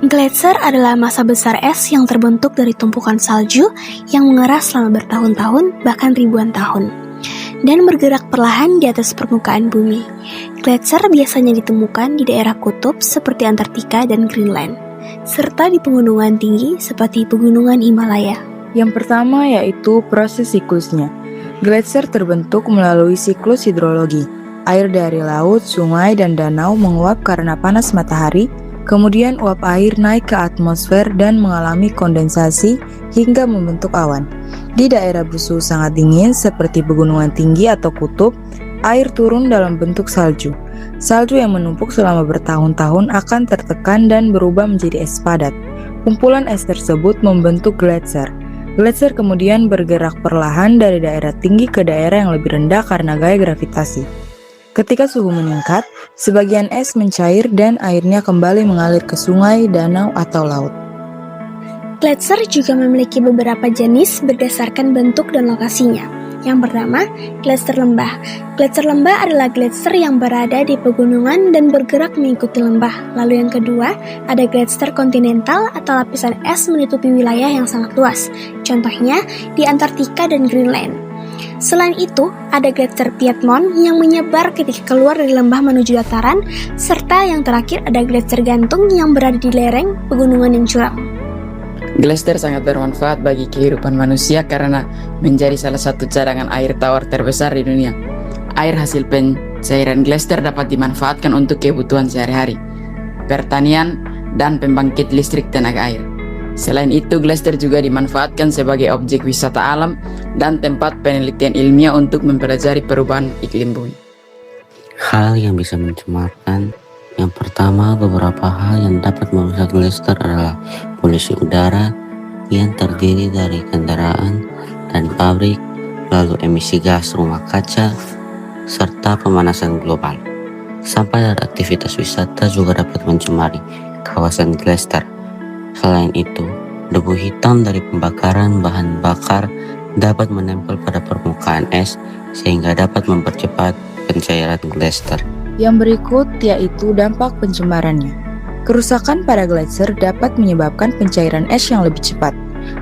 Gletser adalah massa besar es yang terbentuk dari tumpukan salju yang mengeras selama bertahun-tahun, bahkan ribuan tahun, dan bergerak perlahan di atas permukaan bumi. Gletser biasanya ditemukan di daerah kutub seperti Antartika dan Greenland, serta di pegunungan tinggi seperti pegunungan Himalaya. Yang pertama yaitu proses siklusnya. Gletser terbentuk melalui siklus hidrologi. Air dari laut, sungai, dan danau menguap karena panas matahari, kemudian uap air naik ke atmosfer dan mengalami kondensasi hingga membentuk awan. Di daerah bersuhu sangat dingin seperti pegunungan tinggi atau kutub, air turun dalam bentuk salju. Salju yang menumpuk selama bertahun-tahun akan tertekan dan berubah menjadi es padat. Kumpulan es tersebut membentuk gletser. Gletser kemudian bergerak perlahan dari daerah tinggi ke daerah yang lebih rendah karena gaya gravitasi. Ketika suhu meningkat, sebagian es mencair dan airnya kembali mengalir ke sungai, danau, atau laut. Gletser juga memiliki beberapa jenis berdasarkan bentuk dan lokasinya. Yang pertama, gletser lembah. Gletser lembah adalah gletser yang berada di pegunungan dan bergerak mengikuti lembah. Lalu yang kedua, ada gletser kontinental atau lapisan es menutupi wilayah yang sangat luas. Contohnya di Antartika dan Greenland. Selain itu, ada gletser Piedmont yang menyebar ketika keluar dari lembah menuju dataran, serta yang terakhir ada gletser gantung yang berada di lereng pegunungan yang curam. Gletser sangat bermanfaat bagi kehidupan manusia karena menjadi salah satu cadangan air tawar terbesar di dunia. Air hasil pencairan gletser dapat dimanfaatkan untuk kebutuhan sehari-hari, pertanian, dan pembangkit listrik tenaga air. Selain itu, gletser juga dimanfaatkan sebagai objek wisata alam dan tempat penelitian ilmiah untuk mempelajari perubahan iklim bumi. Hal yang bisa mencemarkan. Yang pertama, beberapa hal yang dapat merusak gletser adalah polusi udara yang terdiri dari kendaraan dan pabrik, lalu emisi gas rumah kaca, serta pemanasan global. Sampah dan aktivitas wisata juga dapat mencemari kawasan gletser. Selain itu, debu hitam dari pembakaran bahan bakar dapat menempel pada permukaan es sehingga dapat mempercepat pencairan gletser. Yang berikut yaitu dampak pencemarannya. Kerusakan pada gletser dapat menyebabkan pencairan es yang lebih cepat.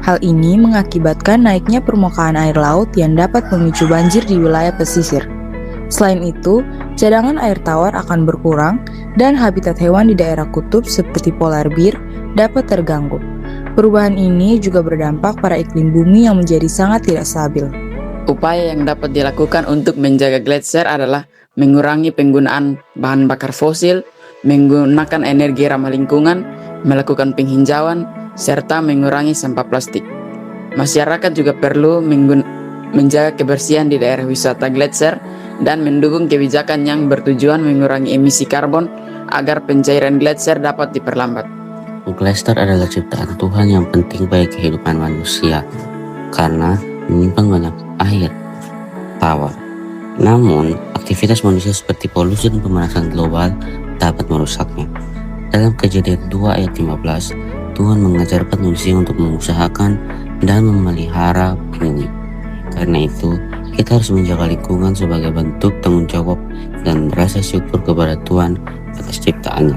Hal ini mengakibatkan naiknya permukaan air laut yang dapat memicu banjir di wilayah pesisir. Selain itu, cadangan air tawar akan berkurang dan habitat hewan di daerah kutub seperti polar bear dapat terganggu. Perubahan ini juga berdampak pada iklim bumi yang menjadi sangat tidak stabil. Upaya yang dapat dilakukan untuk menjaga gletser adalah mengurangi penggunaan bahan bakar fosil, menggunakan energi ramah lingkungan, melakukan penghijauan, serta mengurangi sampah plastik. Masyarakat juga perlu menjaga kebersihan di daerah wisata gletser dan mendukung kebijakan yang bertujuan mengurangi emisi karbon agar pencairan gletser dapat diperlambat. Gletser adalah ciptaan Tuhan yang penting bagi kehidupan manusia karena menyimpan banyak air tawar. Namun, aktivitas manusia seperti polusi dan pemanasan global dapat merusaknya. Dalam Kejadian 2 ayat 15, Tuhan mengajarkan manusia untuk mengusahakan dan memelihara bumi. Karena itu, kita harus menjaga lingkungan sebagai bentuk tanggung jawab dan rasa syukur kepada Tuhan atas ciptaannya.